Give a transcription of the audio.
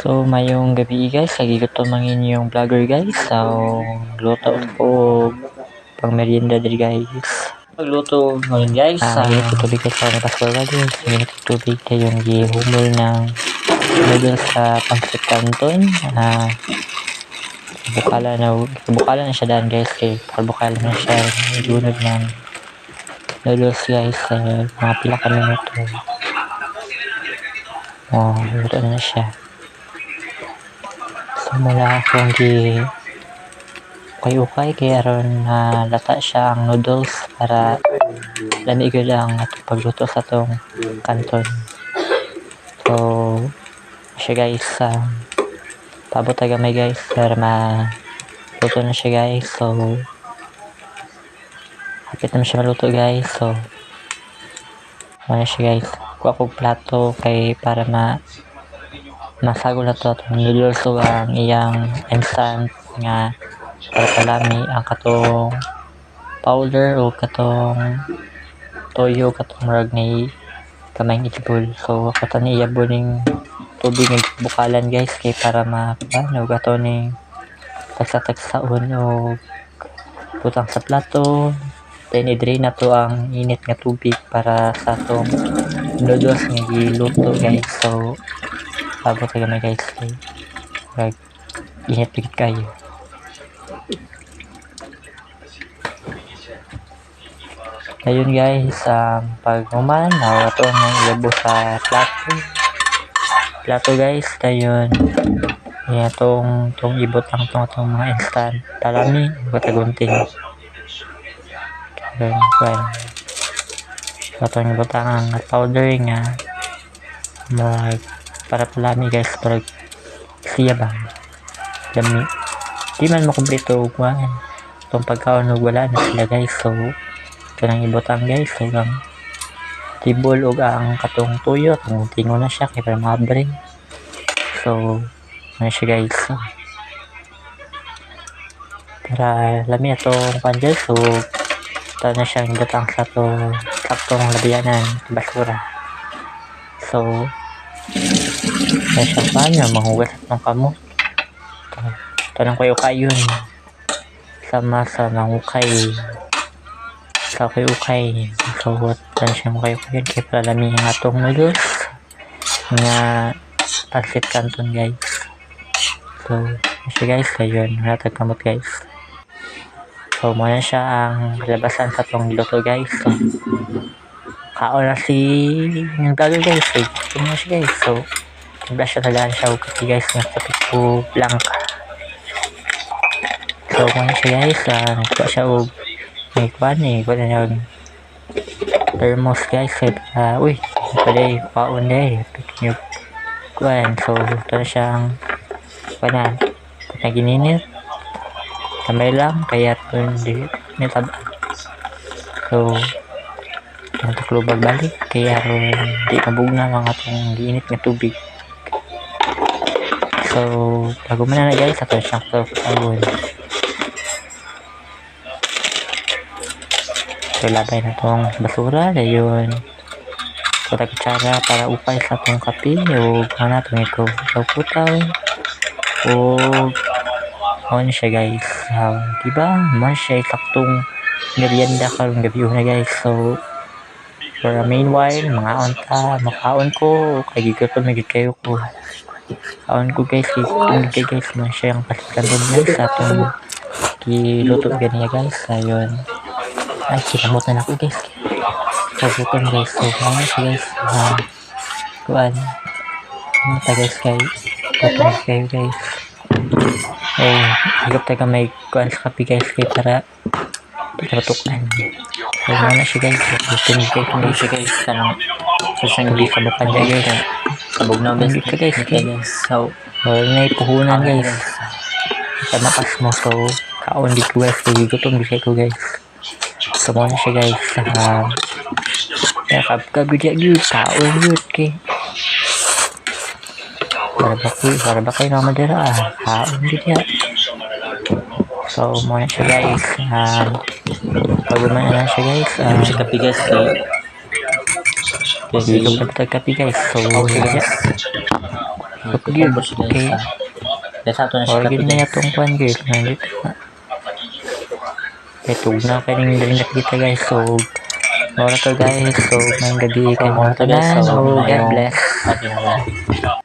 So, mayong gabi guys, lagi ko to mangin yung vlogger guys. So, luto ko pang merienda din guys. Magluto ngayon guys. Ginit ko tubig sa mga paswal guys. Ginit ko tubig na yung gihumol ng noodles sa pancit canton. Bukala na siya daan guys. Kaya bukala na siya. Gunod ng noodles guys. Mga pila ka minuto. Luto na siya. Mula akong ukay kaya ron lata siya ang noodles para lamigod ang pagluto sa tong canton. So siya guys, paabot tagamay guys para maluto na siya guys. So hapit na siya maluto guys. So ano siya guys, kuha kong plato kay para masagol na to atong noodles. So ang iyang instant nga para palami ang katong powder o katong toyo katong marag ni kamay itibol. So kato ni iyabo ning tubig ng bukalan guys kay para mapano gato ning tagsa-tagsaon o butang sa plato. Then i-drain na to ang init nga tubig para sa atong noodles nga giluto guys. So abot tagamay guys kay init pigit kayo. Ayun guys, pag uman ito ang ilabo sa plato guys. Ayun itong ibot lang itong mga instant talami katagunting itong ibot ang powder nga para palami guys, para siya ba dami di man makumpleto itong pagkaon wala na sila guys. So ito nang ibutang guys. So ang tibol o ang katong tuyo tingo na siya kaya para mabre. So ano siya guys, para lami itong panjel. So ito na siyang ibutang sa itong saktong labianan basura. So na siyang paano mahugas ng kamot. Ito nang kayo-kayon sama sa mangukay sa ukay. So ito siyang kayo-kayon kaya palami ang atong noodles nga pancit canton guys. So siya guys, ayun natag kamot guys. So muna siya ang labasan sa itong luto guys. So kaon na si yung vlogger guys. So ito na siya guys. So blush na talaga siya kasi guys nga kapit po blanca. So muna siya guys, nagkuha siya o may kuhan wala na yung thermos guys. Uy pala kaon na pick kuhan. So ito na siyang kuhan na gininit kamay lang kaya ito hindi nitaba. So nataklubag balik kaya hindi mabugna mga itong giinit nga tubig. So bago man na guys ito siyang pagkabon. So labay na itong basura ayun. So kutsara para upay sa itong kape o ano itong ito putaw o ano siya guys. Diba man siya saktong merienda karong gabi na guys. So for meanwhile mga onta makaon ko kay gigaton magid kayo ko kaon ko guys. Guys man siya ang passikanton guys sa itong giluto ganiya guys. Ayun ay sinamutan ako guys sa gutom guys. So kaya siya guys kuan mata guys kay gutom kayo guys. Higap taga may kuan sa kape guys kay para tutukan. So mana siya guys, gusto niyo siya guys sa sangli sa bukan niya guys. Sabog na guys ka guys. So may puhunan guys sa mapas mo. So kaon di ko guys kay gutom di ko guys. So mana siya guys kapkabidya gyud kaon gyud kay para ba kayo naman dira kaon gyud ya. So mana siya guys pagumana na siya guys. Siya kape guys kay hindi ko pagkape guys. So guys Good. Kumbos sila Okay. sa dahil sa ato na siya Or gid na guys. yatong kwan guys. Nandito na. Ito na kaning dalingat kita guys. So, mura to guys. So, ngayong gabi kayo mga tanan. So, God bless. Pati na lang.